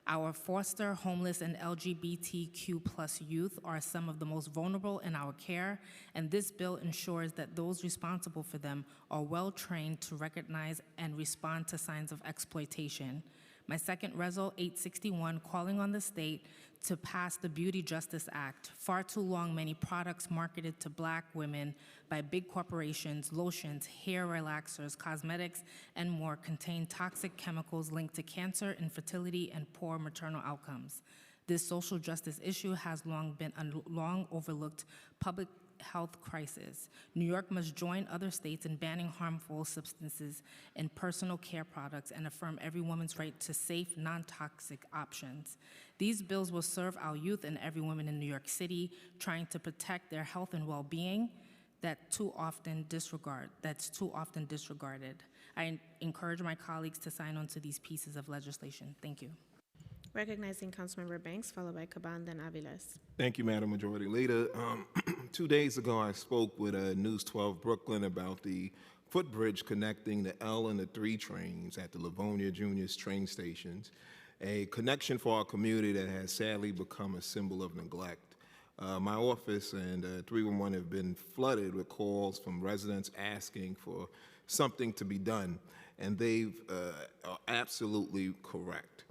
Speaker 1: Our foster, homeless, and LGBTQ+ youth are some of the most vulnerable in our care, and this bill ensures that those responsible for them are well trained to recognize and respond to signs of exploitation. My second Resol 861, calling on the state to pass the Beauty Justice Act. Far too long, many products marketed to Black women by big corporations, lotions, hair relaxers, cosmetics, and more contain toxic chemicals linked to cancer, infertility, and poor maternal outcomes. This social justice issue has long been a long overlooked public health crisis. New York must join other states in banning harmful substances in personal care products and affirm every woman's right to safe, non-toxic options. These bills will serve our youth and every woman in New York City, trying to protect their health and well-being that's too often disregarded. I encourage my colleagues to sign on to these pieces of legislation. Thank you.
Speaker 4: Recognizing Councilmember Banks, followed by Caban, then Aviles.
Speaker 22: Thank you, Madam Majority Leader. 2 days ago, I spoke with News 12 Brooklyn about the footbridge connecting the L and the 3 trains at the Livonia Juniors train stations, a connection for our community that has sadly become a symbol of neglect. My office and 311 have been flooded with calls from residents asking for something to be done, and they are absolutely correct.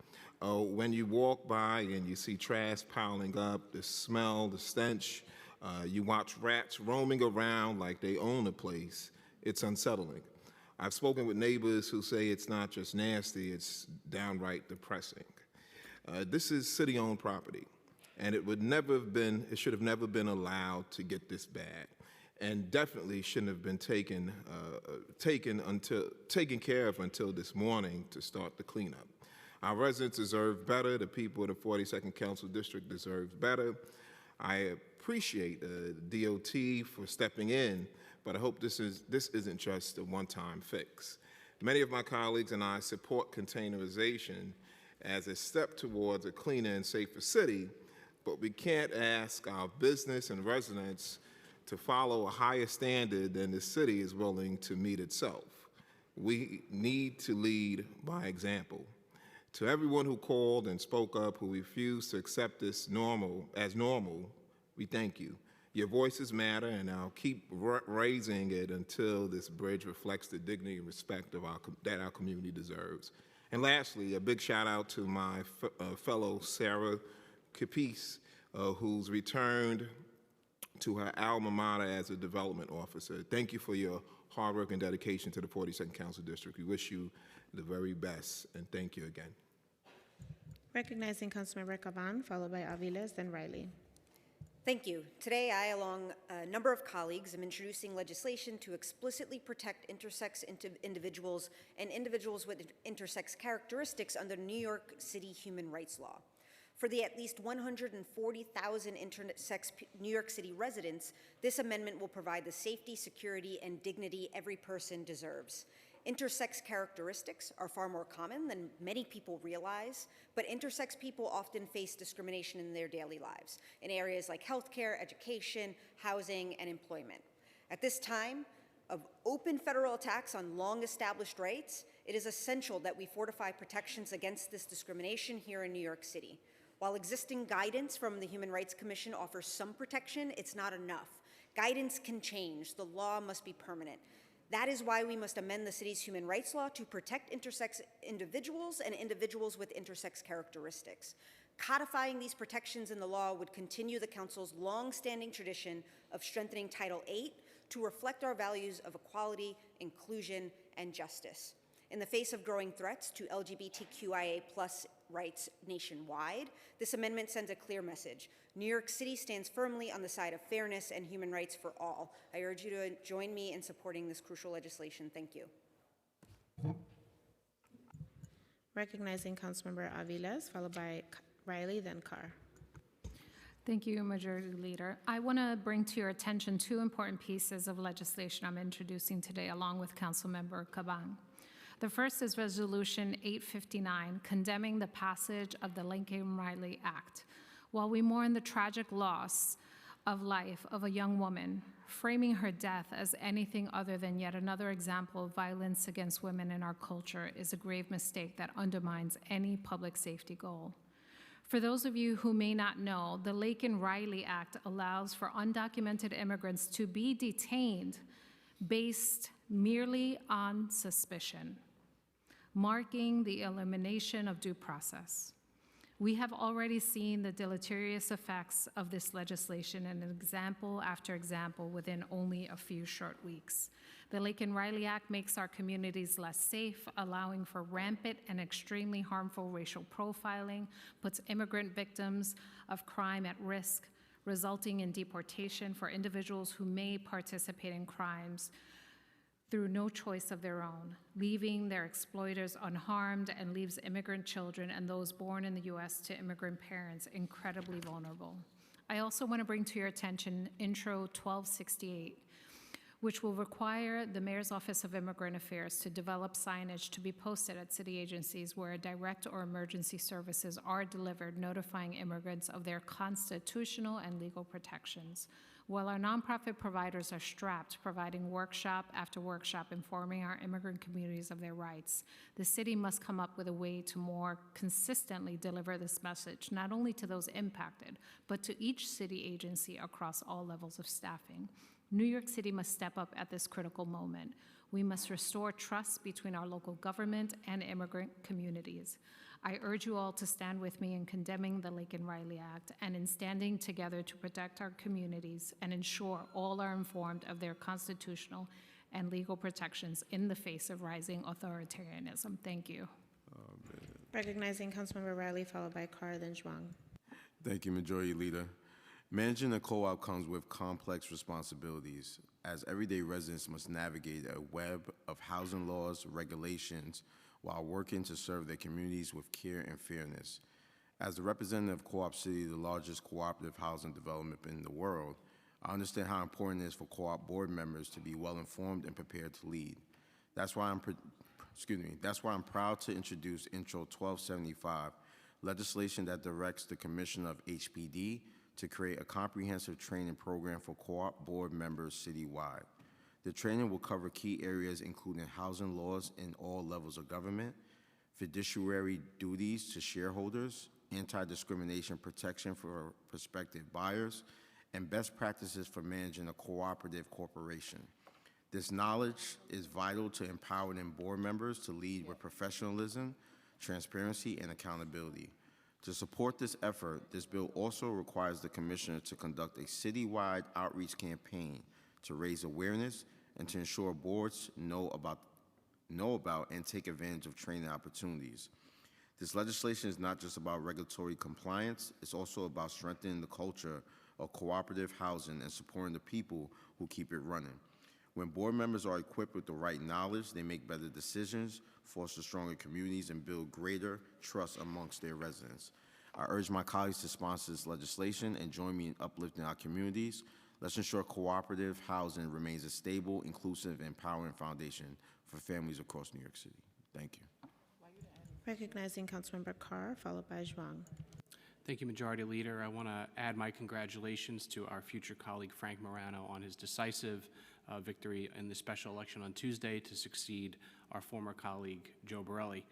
Speaker 22: When you walk by and you see trash piling up, the smell, the stench, you watch rats roaming around like they own the place, it's unsettling. I've spoken with neighbors who say it's not just nasty, it's downright depressing. This is city-owned property, and it should have never been allowed to get this bad, and definitely shouldn't have been taken care of until this morning to start the cleanup. Our residents deserve better. The people of the 42nd Council District deserve better. I appreciate the DOT for stepping in, but I hope this isn't just a one-time fix. Many of my colleagues and I support containerization as a step towards a cleaner and safer city, but we can't ask our business and residents to follow a higher standard than the city is willing to meet itself. We need to lead by example. To everyone who called and spoke up, who refused to accept this as normal, we thank you. Your voices matter, and I'll keep raising it until this bridge reflects the dignity and respect that our community deserves. And lastly, a big shout out to my fellow Sarah Capis, who's returned to her alma mater as a development officer. Thank you for your hard work and dedication to the 42nd Council District. We wish you the very best, and thank you again.
Speaker 4: Recognizing Councilmember Caban, followed by Aviles, then Riley.
Speaker 5: Thank you. Today, I, along a number of colleagues, am introducing legislation to explicitly protect intersex individuals and individuals with intersex characteristics under New York City human rights law. For the at least 140,000 intersex New York City residents, this amendment will provide the safety, security, and dignity every person deserves. Intersex characteristics are far more common than many people realize, but intersex people often face discrimination in their daily lives in areas like healthcare, education, housing, and employment. At this time of open federal attacks on long-established rights, it is essential that we fortify protections against this discrimination here in New York City. While existing guidance from the Human Rights Commission offers some protection, it's not enough. Guidance can change. The law must be permanent. That is why we must amend the city's human rights law to protect intersex individuals and individuals with intersex characteristics. Codifying these protections in the law would continue the Council's long-standing tradition of strengthening Title VIII to reflect our values of equality, inclusion, and justice. In the face of growing threats to LGBTQIA+ rights nationwide, this amendment sends a clear message. New York City stands firmly on the side of fairness and human rights for all. I urge you to join me in supporting this crucial legislation. Thank you.
Speaker 4: Recognizing Councilmember Aviles, followed by Riley, then Carr.
Speaker 10: Thank you, Majority Leader. I want to bring to your attention two important pieces of legislation I'm introducing today, along with Councilmember Caban. The first is Resolution 859, condemning the passage of the Lincoln-Riley Act. While we mourn the tragic loss of life of a young woman, framing her death as anything other than yet another example of violence against women in our culture is a grave mistake that undermines any public safety goal. For those of you who may not know, the Lincoln-Riley Act allows for undocumented immigrants to be detained based merely on suspicion, marking the elimination of due process. We have already seen the deleterious effects of this legislation in example after example within only a few short weeks. The Lincoln-Riley Act makes our communities less safe, allowing for rampant and extremely harmful racial profiling, puts immigrant victims of crime at risk, resulting in deportation for individuals who may participate in crimes through no choice of their own, leaving their exploiters unharmed, and leaves immigrant children and those born in the U.S. to immigrant parents incredibly vulnerable. I also want to bring to your attention Intro 1268, which will require the Mayor's Office of Immigrant Affairs to develop signage to be posted at city agencies where direct or emergency services are delivered, notifying immigrants of their constitutional and legal protections. While our nonprofit providers are strapped, providing workshop after workshop, informing our immigrant communities of their rights, the city must come up with a way to more consistently deliver this message, not only to those impacted, but to each city agency across all levels of staffing. New York City must step up at this critical moment. We must restore trust between our local government and immigrant communities. I urge you all to stand with me in condemning the Lincoln-Riley Act and in standing together to protect our communities and ensure all are informed of their constitutional and legal protections in the face of rising authoritarianism. Thank you.
Speaker 4: Recognizing Councilmember Riley, followed by Carr, then Zhuang.
Speaker 23: Thank you, Majority Leader. Managing a co-op comes with complex responsibilities, as everyday residents must navigate a web of housing laws, regulations, while working to serve their communities with care and fairness. As the representative of Co-op City, the largest cooperative housing development in the world, I understand how important it is for co-op board members to be well-informed and prepared to lead. That's why I'm proud to introduce Intro 1275, legislation that directs the Commissioner of HPD to create a comprehensive training program for co-op board members citywide. The training will cover key areas including housing laws in all levels of government, fiduciary duties to shareholders, anti-discrimination protection for prospective buyers, and best practices for managing a cooperative corporation. This knowledge is vital to empowering board members to lead with professionalism, transparency, and accountability. To support this effort, this bill also requires the Commissioner to conduct a citywide outreach campaign to raise awareness and to ensure boards know about and take advantage of training opportunities. This legislation is not just about regulatory compliance, it's also about strengthening the culture of cooperative housing and supporting the people who keep it running. When board members are equipped with the right knowledge, they make better decisions, foster stronger communities, and build greater trust amongst their residents. I urge my colleagues to sponsor this legislation and join me in uplifting our communities. Let's ensure cooperative housing remains a stable, inclusive, and empowering foundation for families across New York City. Thank you.
Speaker 4: Recognizing Councilmember Carr, followed by Zhuang.
Speaker 6: Thank you, Majority Leader. I want to add my congratulations to our future colleague Frank Morano on his decisive victory in the special election on Tuesday to succeed our former colleague Joe Borelli.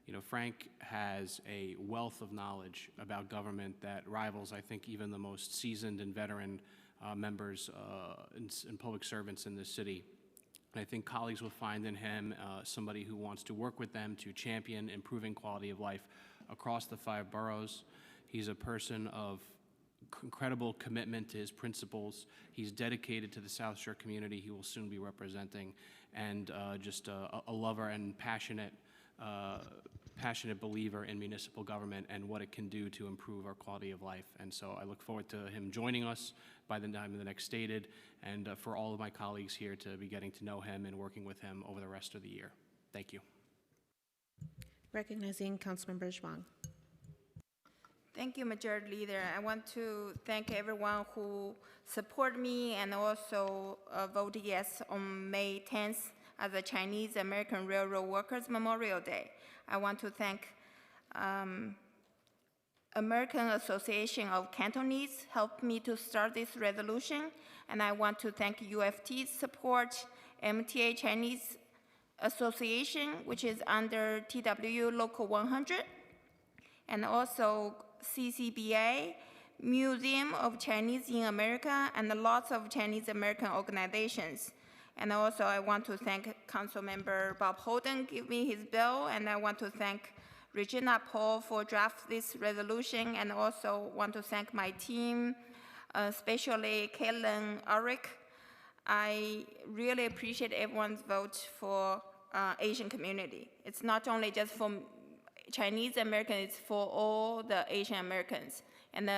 Speaker 6: You know, Frank has a wealth of knowledge about government that rivals, I think, even the most seasoned and veteran members and public servants in this city. And I think colleagues will find in him somebody who wants to work with them to champion improving quality of life across the 5 boroughs. He's a person of incredible commitment to his principles. He's dedicated to the South Shore community he will soon be representing, and just a lover and passionate believer in municipal government and what it can do to improve our quality of life. And so I look forward to him joining us by the time of the next stated, and for all of my colleagues here to be getting to know him and working with him over the rest of the year. Thank you.
Speaker 4: Recognizing Councilmember Zhuang.
Speaker 20: Thank you, Majority Leader. I want to thank everyone who supported me and also voted yes on May 10th as the Chinese American Railroad Workers Memorial Day. I want to thank American Association of Cantonese helped me to start this resolution, and I want to thank UFT's support, MTA Chinese Association, which is under TW Local 100, and also CCBA, Museum of Chinese in America, and lots of Chinese American organizations. And also I want to thank Councilmember Bob Holden give me his bill, and I want to thank Regina Paul for draft this resolution, and also want to thank my team, especially Caitlin Ulrich. I really appreciate everyone's vote for Asian community. It's not only just for Chinese Americans, it's for all the Asian Americans. And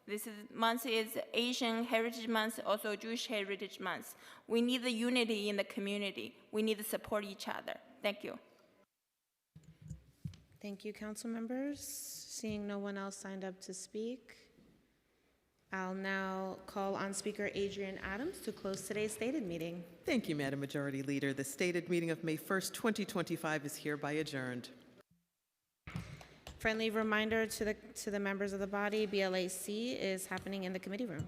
Speaker 20: this month is Asian Heritage Month, also Jewish Heritage Month. We need the unity in the community. We need to support each other. Thank you.
Speaker 4: Thank you, council members. Seeing no one else signed up to speak, I'll now call on Speaker Adrian Adams to close today's stated meeting.
Speaker 7: Thank you, Madam Majority Leader. The stated meeting of May 1st, 2025 is hereby adjourned.
Speaker 4: Friendly reminder to the members of the body, BLAC is happening in the committee room.